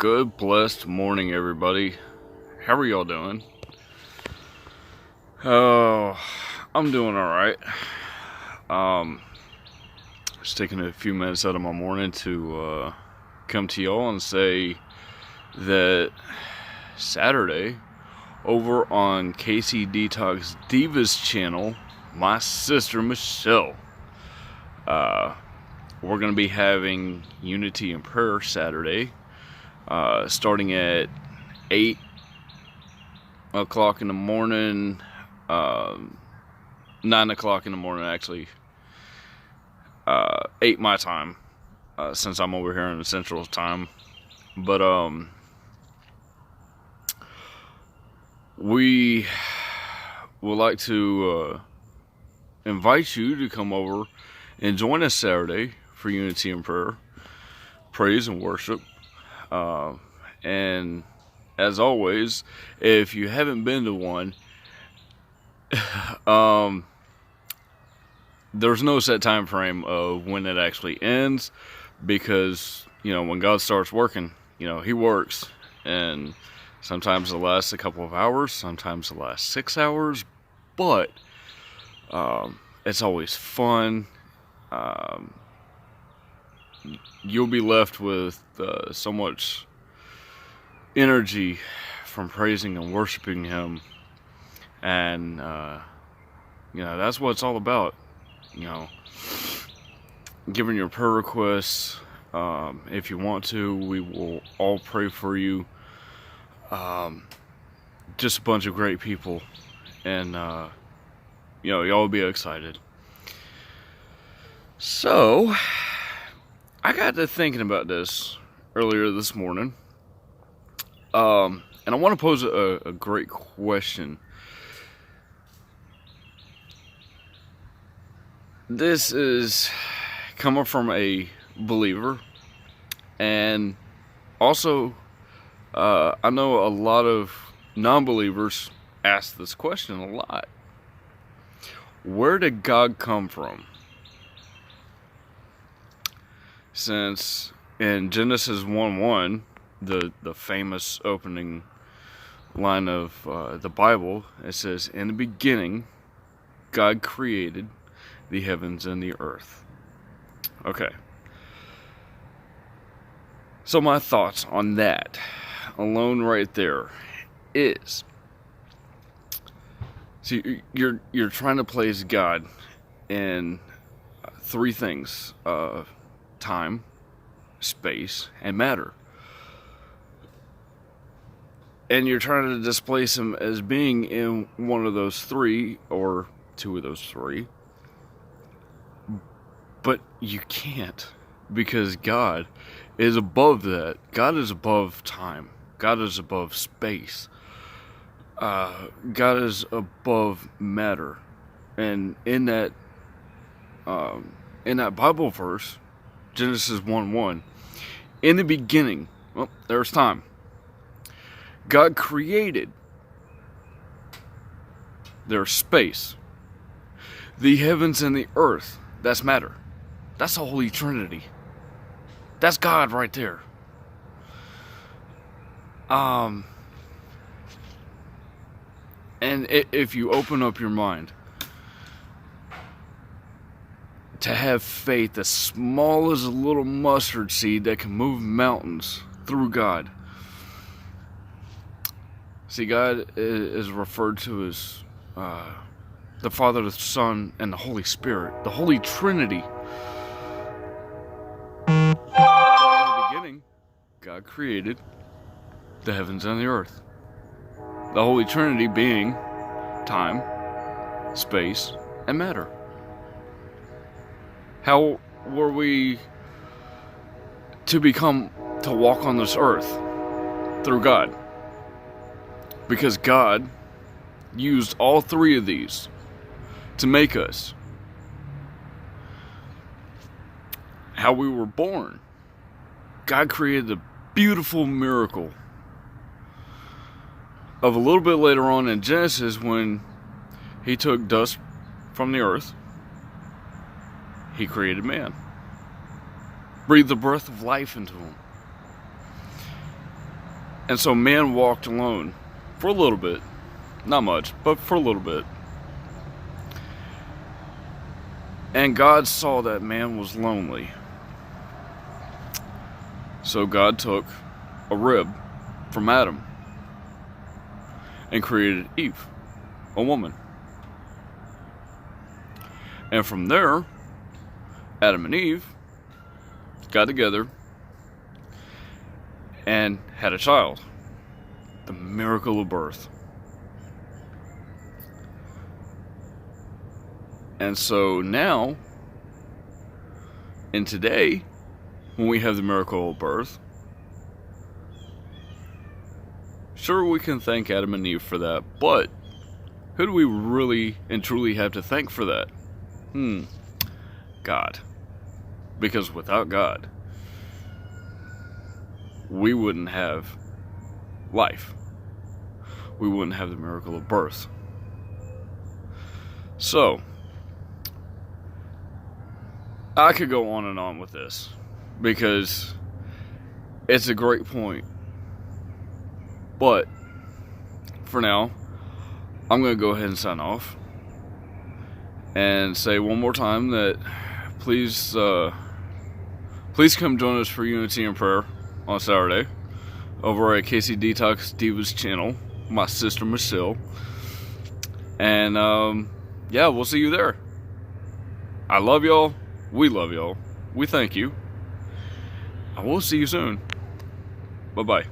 Good blessed morning, everybody. How are y'all doing? Oh, I'm doing alright. Just taking a few minutes out of my morning to come to y'all and say that Saturday, over on kcdetoxdiva's channel, my sister Michelle, we're going to be having Unity and Prayer Saturday, starting at 8 o'clock in the morning, 9 o'clock in the morning actually, 8 my time, since I'm over here in the Central Time. But we would like to invite you to come over and join us Saturday for Unity and Prayer, praise and worship. And as always, if you haven't been to one, there's no set time frame of when it actually ends, because when God starts working, he works, and sometimes it lasts a couple of hours, sometimes it lasts 6 hours, but it's always fun. You'll be left with so much energy from praising and worshiping Him, and that's what it's all about. Giving your prayer requests. If you want to, we will all pray for you. Just a bunch of great people, and y'all will be excited. So I got to thinking about this earlier this morning, and I want to pose a great question. This is coming from a believer, and also I know a lot of non-believers ask this question a lot. Where did God come from? Since in Genesis 1:1, the famous opening line of the Bible, it says, "In the beginning, God created the heavens and the earth." Okay. So my thoughts on that alone right there is, see, you're trying to place God in three things: time, space, and matter. And you're trying to displace Him as being in one of those three, or two of those three. But you can't, because God is above that. God is above time. God is above space. God is above matter. And in that Bible verse, Genesis 1:1, in the beginning, well, there's time. God created, there's space, the heavens and the earth, that's matter. That's the Holy Trinity. That's God right there. And if you open up your mind to have faith as small as a little mustard seed that can move mountains through God. See, God is referred to as the Father, the Son, and the Holy Spirit, the Holy Trinity. In the beginning, God created the heavens and the earth. The Holy Trinity being time, space, and matter. How were we to walk on this earth? Through God. Because God used all three of these to make us. How we were born. God created the beautiful miracle of a little bit later on in Genesis, when He took dust from the earth, He created man. Breathed the breath of life into him. And so man walked alone for a little bit. Not much, but for a little bit. And God saw that man was lonely. So God took a rib from Adam and created Eve, a woman. And from there, Adam and Eve got together and had a child. The miracle of birth. And so now, and today, when we have the miracle of birth, sure, we can thank Adam and Eve for that, but who do we really and truly have to thank for that? God. Because without God, we wouldn't have life. We wouldn't have the miracle of birth. So, I could go on and on with this because it's a great point. But for now, I'm going to go ahead and sign off and say one more time that please come join us for Unity and Prayer on Saturday over at kcdetoxdiva's channel, my sister Michelle. And yeah, we'll see you there. I love y'all. We love y'all. We thank you. I will see you soon. Bye-bye.